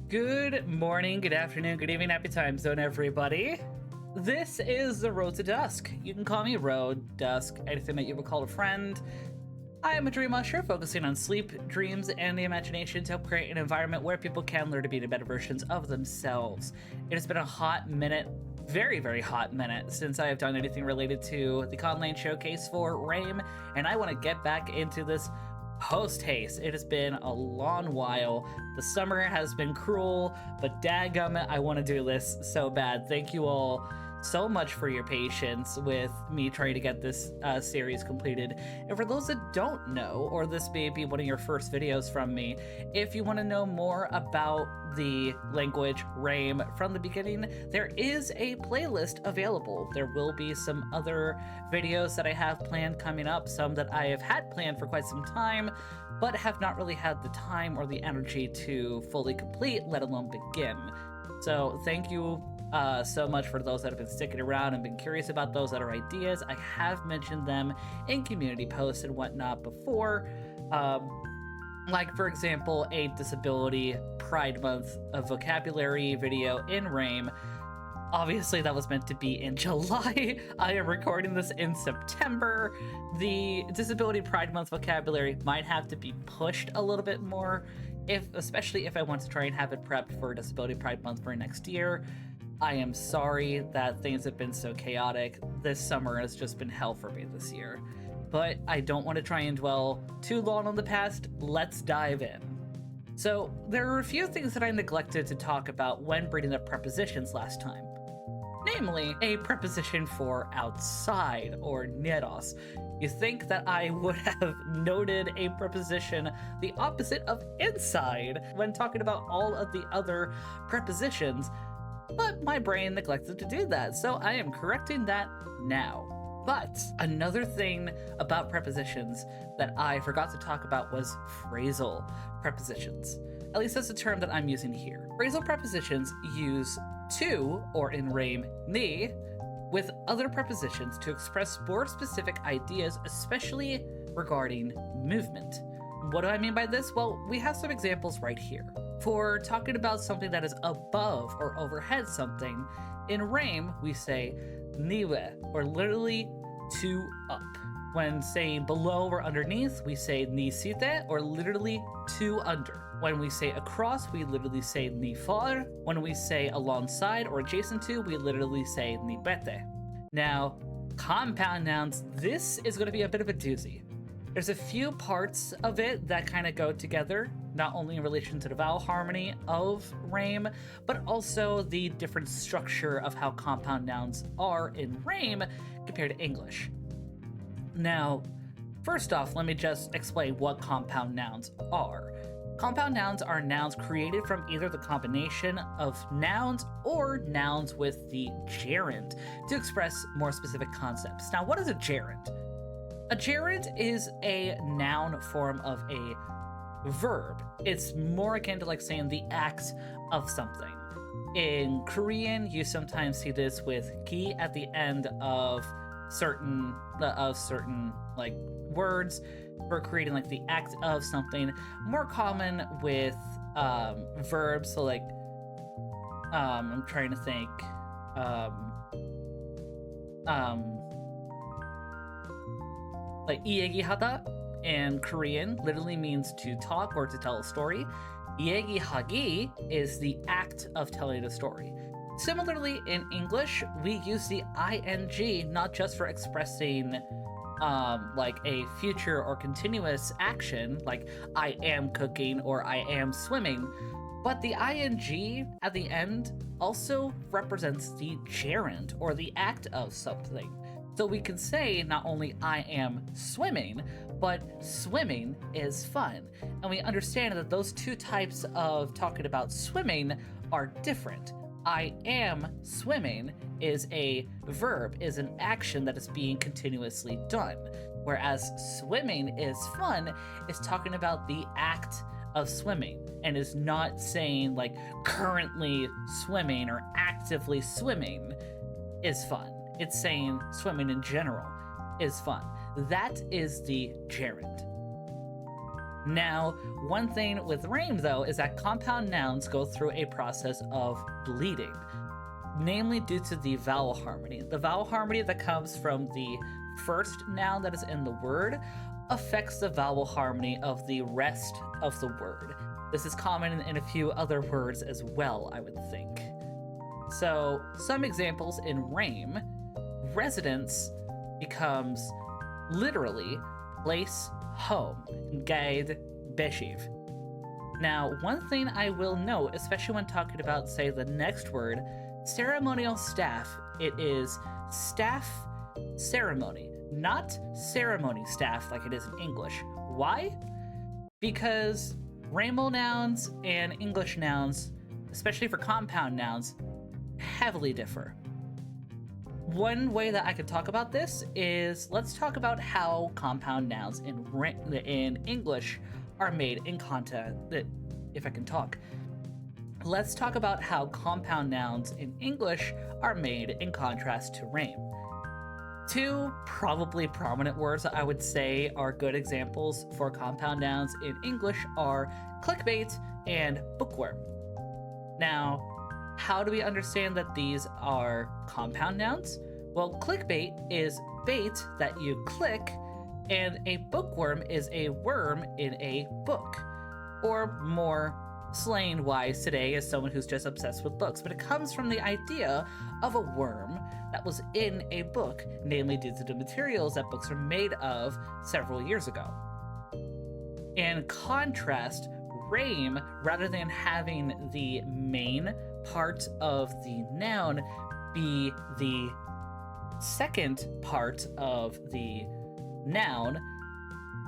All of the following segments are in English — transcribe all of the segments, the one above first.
Good morning, good afternoon, good evening, happy time zone, everybody. This is the Road to Dusk. You can call me Road, Dusk, anything that you would call a friend. I am a dream usher focusing on sleep, dreams, and the imagination to help create an environment where people can learn to be the better versions of themselves. It has been a hot minute, very, very hot minute since I have done anything related to the Conlang showcase for Reim, and I want to get back into this post-haste. It has been a long while. The summer has been cruel, but dadgummit, I want to do this so bad. Thank you all so much for your patience with me trying to get this series completed. And for those that don't know, or this may be one of your first videos from me, if you want to know more about the language Reim from the beginning, there is a playlist available. There will be some other videos that I have planned coming up, some that I have had planned for quite some time, but have not really had the time or the energy to fully complete, let alone begin. So thank you so much for those that have been sticking around and been curious about those other ideas. I have mentioned them in community posts and whatnot before. Like, for example, a Disability Pride Month vocabulary video in Reim. Obviously, that was meant to be in July. I am recording this in September. The Disability Pride Month vocabulary might have to be pushed a little bit more, especially if I want to try and have it prepped for Disability Pride Month for next year. I am sorry that things have been so chaotic. This summer has just been hell for me this year. But I don't want to try and dwell too long on the past. Let's dive in. So, there are a few things that I neglected to talk about when bringing up prepositions last time. Namely, a preposition for outside, or neros. You think that I would have noted a preposition the opposite of inside when talking about all of the other prepositions, but my brain neglected to do that, so I am correcting that now. But another thing about prepositions that I forgot to talk about was phrasal prepositions. At least that's the term that I'm using here. Phrasal prepositions use to, or in Reim, ni, with other prepositions to express more specific ideas, especially regarding movement. What do I mean by this? Well, we have some examples right here. For talking about something that is above or overhead something, in Reim, we say niwe, or literally to up. When saying below or underneath, we say ni site, or literally to under. When we say across, we literally say ni for. When we say alongside or adjacent to, we literally say ni bete. Now, compound nouns, this is going to be a bit of a doozy. There's a few parts of it that kind of go together, not only in relation to the vowel harmony of Reim, but also the different structure of how compound nouns are in Reim compared to English. Now, first off, let me just explain what compound nouns are. Compound nouns are nouns created from either the combination of nouns or nouns with the gerund to express more specific concepts. Now, what is a gerund? A gerund is a noun form of a verb. It's more akin to like saying the act of something. In Korean, you sometimes see this with ki at the end of certain like words for creating like the act of something. More common with verbs, so like I'm trying to think like iegihata in Korean literally means to talk or to tell a story. Iegihagi is the act of telling a story. Similarly, in English, we use the ing not just for expressing like a future or continuous action, like I am cooking or I am swimming, but the ing at the end also represents the gerund or the act of something. So we can say not only I am swimming, but swimming is fun. And we understand that those two types of talking about swimming are different. I am swimming is a verb, is an action that is being continuously done. Whereas swimming is fun is talking about the act of swimming and is not saying like currently swimming or actively swimming is fun. It's saying swimming in general is fun. That is the gerund. Now, one thing with Reim, though, is that compound nouns go through a process of bleeding, namely due to the vowel harmony. The vowel harmony that comes from the first noun that is in the word affects the vowel harmony of the rest of the word. This is common in a few other words as well, I would think. So, some examples in Reim: residence becomes literally place, home, guide, beshiv. Now, one thing I will note, especially when talking about, say, the next word, ceremonial staff, it is staff ceremony, not ceremony staff like it is in English. Why? Because Reimel nouns and English nouns, especially for compound nouns, heavily differ. One way that I could talk about this is, let's talk about how compound nouns in English are made in content. If I can talk. Let's talk about how compound nouns in English are made in contrast to Reim. Two probably prominent words that I would say are good examples for compound nouns in English are clickbait and bookworm. Now, how do we understand that these are compound nouns? Well, clickbait is bait that you click, and a bookworm is a worm in a book. Or more slang-wise today as someone who's just obsessed with books, but it comes from the idea of a worm that was in a book, namely due to the materials that books are made of several years ago. In contrast, Reim, rather than having the main part of the noun be the second part of the noun,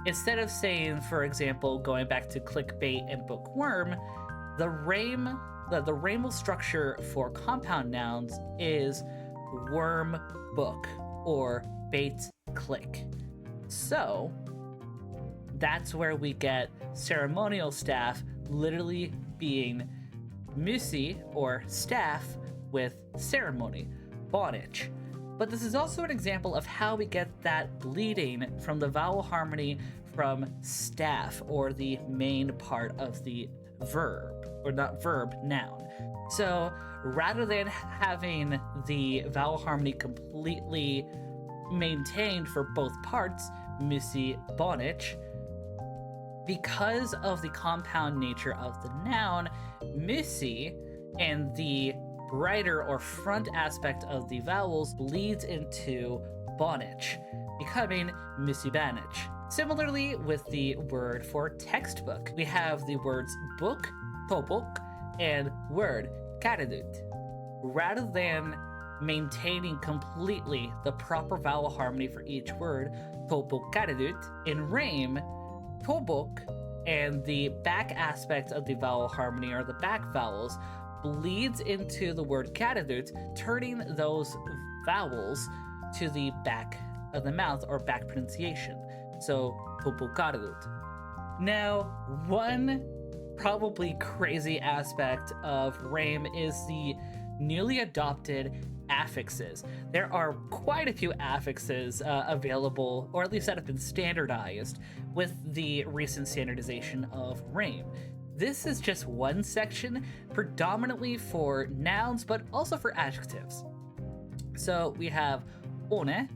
instead of saying, for example, going back to clickbait and bookworm, the Reimel structure for compound nouns is worm book or bait click. So that's where we get ceremonial staff literally being musi or staff with ceremony, bonage. But this is also an example of how we get that bleeding from the vowel harmony from staff, or the main part of the verb, or not verb, noun. So rather than having the vowel harmony completely maintained for both parts, musi, bonage, because of the compound nature of the noun, musi, and the brighter or front aspect of the vowels bleeds into bonage, becoming musibanage. Similarly, with the word for textbook, we have the words book, tobok, and word, karadut. Rather than maintaining completely the proper vowel harmony for each word, tobok, karadut, in Reim, tobok and the back aspect of the vowel harmony, or the back vowels, bleeds into the word karadut, turning those vowels to the back of the mouth, or back pronunciation. So, topokaradut. Now, one probably crazy aspect of Reim is the newly adopted affixes. There are quite a few affixes available, or at least that have been standardized with the recent standardization of Reim. This is just one section, predominantly for nouns, but also for adjectives. So we have one,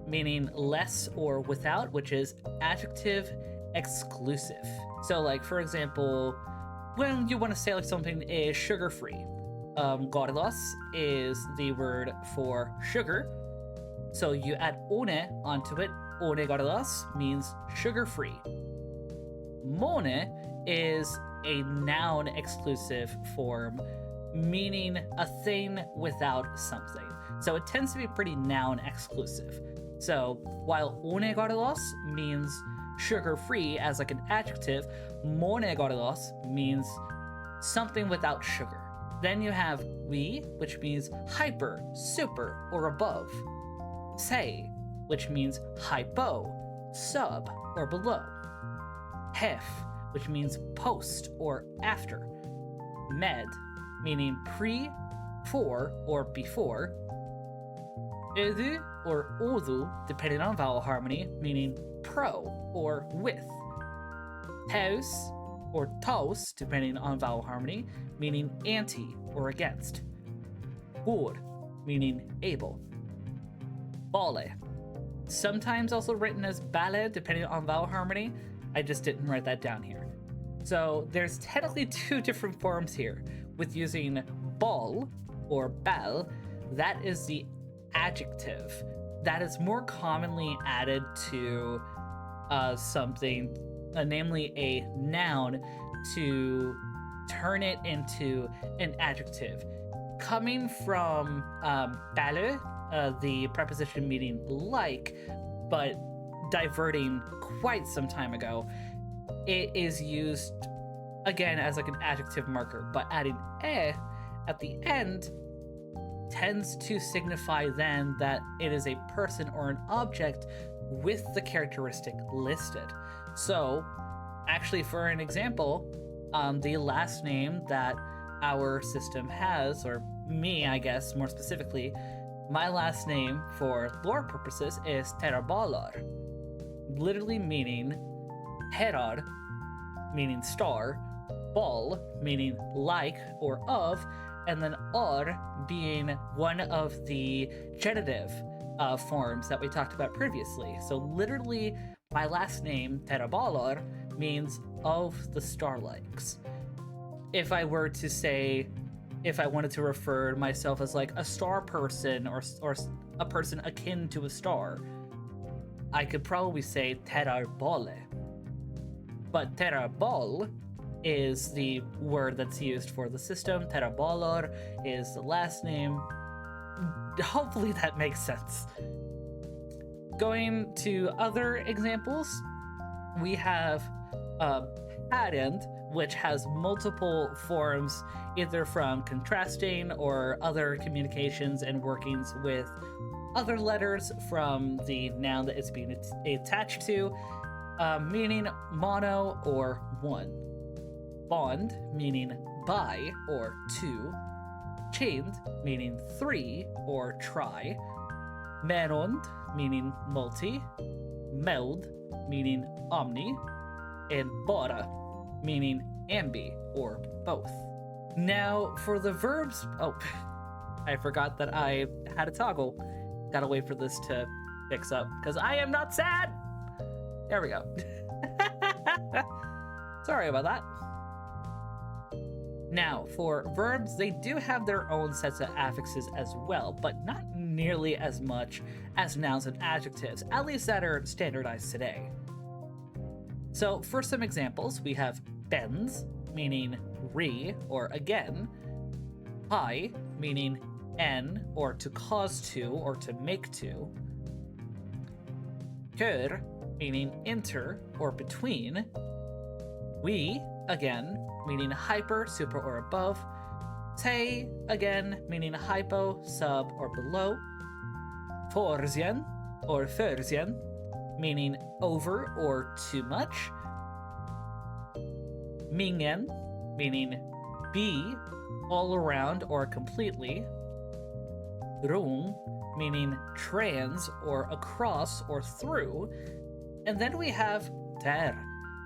meaning less or without, which is adjective exclusive. So like, for example, when you want to say like something is sugar-free, gordos is the word for sugar. So you add one onto it. One gordos means sugar-free. Mone is a noun exclusive form, meaning a thing without something. So it tends to be pretty noun exclusive. So while one gordos means sugar-free as like an adjective, mone gordos means something without sugar. Then you have we, which means hyper, super, or above. Se, which means hypo, sub, or below. Hef, which means post or after. Med, meaning pre, for, or before. Edu or odu, depending on vowel harmony, meaning pro or with. Taus or tos, depending on vowel harmony, meaning anti or against. Por, meaning able. Bale, sometimes also written as bale, depending on vowel harmony. I just didn't write that down here. So there's technically two different forms here. With using bal or bal, that is the adjective that is more commonly added to something, namely a noun, to turn it into an adjective. Coming from bale, the preposition meaning like, but diverting quite some time ago, it is used again as like an adjective marker, but adding e at the end tends to signify then that it is a person or an object with the characteristic listed. So actually, for an example, the last name that our system has, or me, I guess, more specifically, my last name for lore purposes is Terabalar, literally meaning Herad, meaning star, Bal, meaning like or of, and then Ar being one of the genitive forms that we talked about previously. So literally, my last name, Terabalar, means of the star-likes. If I were to say, if I wanted to refer myself as like a star person or a person akin to a star, I could probably say Terabale. But Terabal is the word that's used for the system. Terabalar is the last name. Hopefully that makes sense. Going to other examples, we have parent, which has multiple forms, either from contrasting or other communications and workings with other letters from the noun that it's being attached to, meaning mono or one. Bond, meaning by or to. Chained, meaning three or try. Merond, meaning multi. Meld, meaning omni. And bora, meaning ambi or both. Now for the verbs, oh, I forgot that I had a toggle. Gotta wait for this to fix up because I am not sad. There we go. Sorry about that. Now, for verbs, they do have their own sets of affixes as well, but not nearly as much as nouns and adjectives, at least that are standardized today. So, for some examples, we have bens, meaning re or again, hi, meaning en or to cause to or to make to, kör, meaning inter or between, we, again, meaning hyper, super, or above. Te, again, meaning hypo, sub, or below. Forsien, or försien, meaning over or too much. Mingen, meaning be, all around or completely. Rung, meaning trans or across or through. And then we have ter,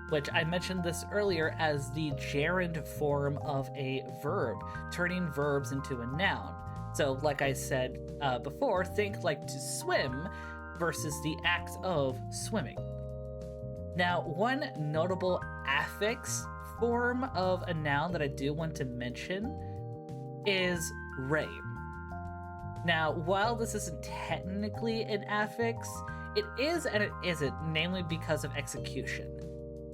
which I mentioned this earlier as the gerund form of a verb, turning verbs into a noun. So like I said before, think like to swim versus the act of swimming. Now, one notable affix form of a noun that I do want to mention is reim. Now, while this isn't technically an affix, it is and it isn't, namely because of execution.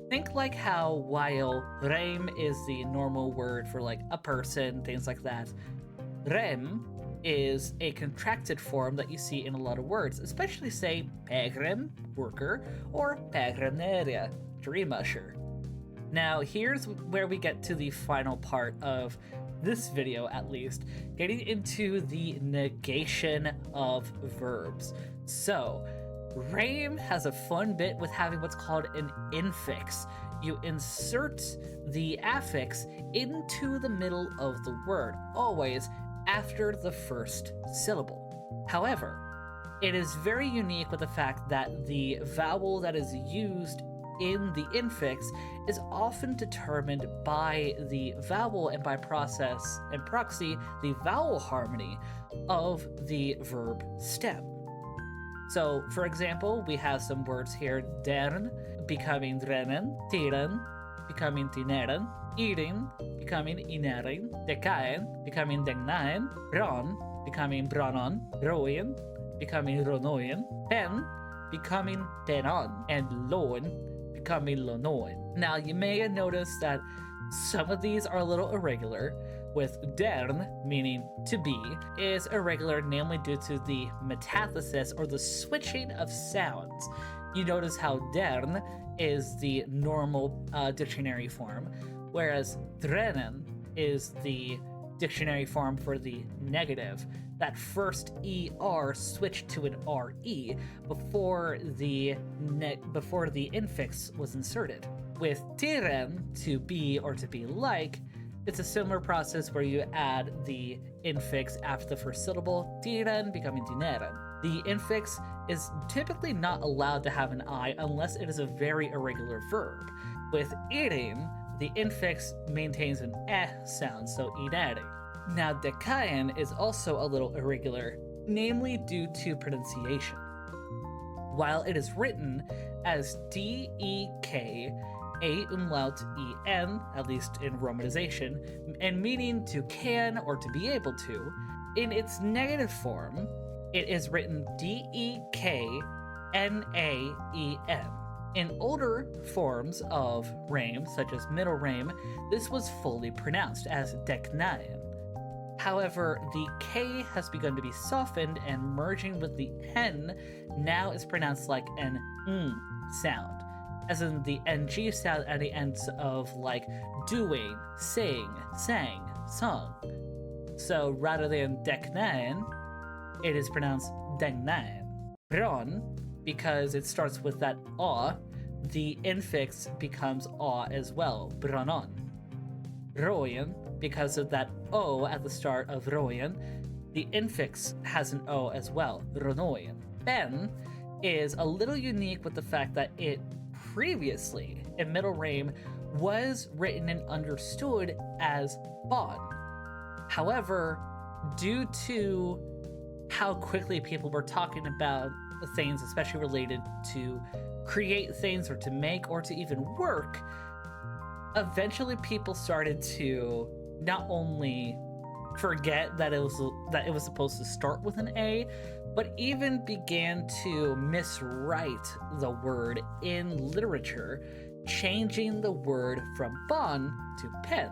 Think like how while reim is the normal word for like a person, things like that, rem is a contracted form that you see in a lot of words, especially say pegrem, worker, or pegremeria, dream usher. Now here's where we get to the final part of this video, at least, getting into the negation of verbs. So reim has a fun bit with having what's called an infix. You insert the affix into the middle of the word, always after the first syllable. However, it is very unique with the fact that the vowel that is used in the infix is often determined by the vowel and by process and proxy, the vowel harmony of the verb stem. So, for example, we have some words here: dern becoming drennen, tiren becoming tineren, eating becoming ineren, dekaen becoming degnaen, bron becoming bronon, roin becoming ronoin, pen becoming penon, and loin becoming lonoin. Now, you may have noticed that some of these are a little irregular, with dern, meaning to be, is irregular namely due to the metathesis, or the switching of sounds. You notice how dern is the normal dictionary form, whereas drennen is the dictionary form for the negative. That first ER switched to an RE before the infix was inserted. With tiren, to be or to be like, it's a similar process where you add the infix after the first syllable, tiren becoming tineren. The infix is typically not allowed to have an I unless it is a very irregular verb. With eating, the infix maintains an sound, so inere. Now, dekaen is also a little irregular, namely due to pronunciation. While it is written as D-E-K, A umlaut E-N, at least in romanization, and meaning to can or to be able to, in its negative form, it is written D-E-K-N-A-E-N. In older forms of Reim, such as Middle Reim, this was fully pronounced as deknaen. However, the K has begun to be softened, and merging with the N now is pronounced like an N sound, as in the NG sound at the ends of like doing, sing, sang, sung. So rather than deknaen, it is pronounced degnaen. Bron, because it starts with that aw, the infix becomes aw as well, bronon. Royan, because of that O at the start of Royan, the infix has an O as well, Ronoyan. Ben is a little unique with the fact that it previously, in Middle Reim, was written and understood as bon. However, due to how quickly people were talking about things, especially related to create things or to make or to even work, eventually people started to not only forget that it was supposed to start with an A, but even began to miswrite the word in literature, changing the word from bon to pen.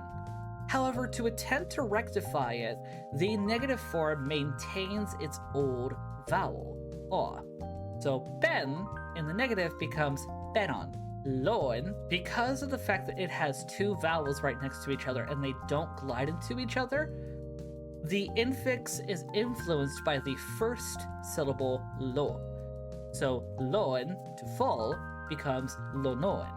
However, to attempt to rectify it, the negative form maintains its old vowel, aw. So ben in the negative becomes benon. Loin, because of the fact that it has two vowels right next to each other and they don't glide into each other, the infix is influenced by the first syllable lo. So loin, to fall, becomes lonoin.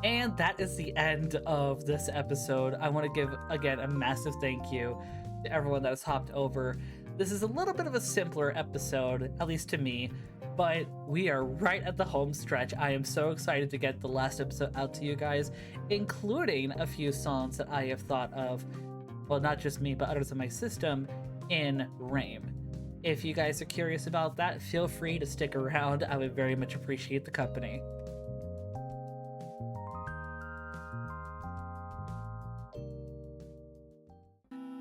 And that is the end of this episode. I want to give, again, a massive thank you to everyone that has hopped over. This is a little bit of a simpler episode, at least to me, but we are right at the home stretch. I am so excited to get the last episode out to you guys, including a few songs that I have thought of, well, not just me, but others in my system, in Reim. If you guys are curious about that, feel free to stick around. I would very much appreciate the company.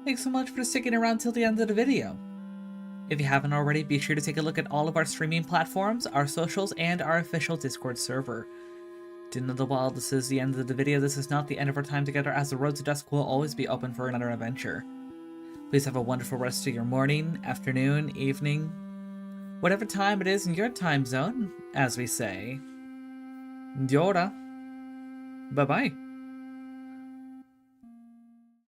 Thanks so much for sticking around till the end of the video. If you haven't already, be sure to take a look at all of our streaming platforms, our socials, and our official Discord server. Do know that while this is the end of the video, this is not the end of our time together, as the road to Dusk will always be open for another adventure. Please have a wonderful rest of your morning, afternoon, evening, whatever time it is in your time zone, as we say. Diora. Bye-bye.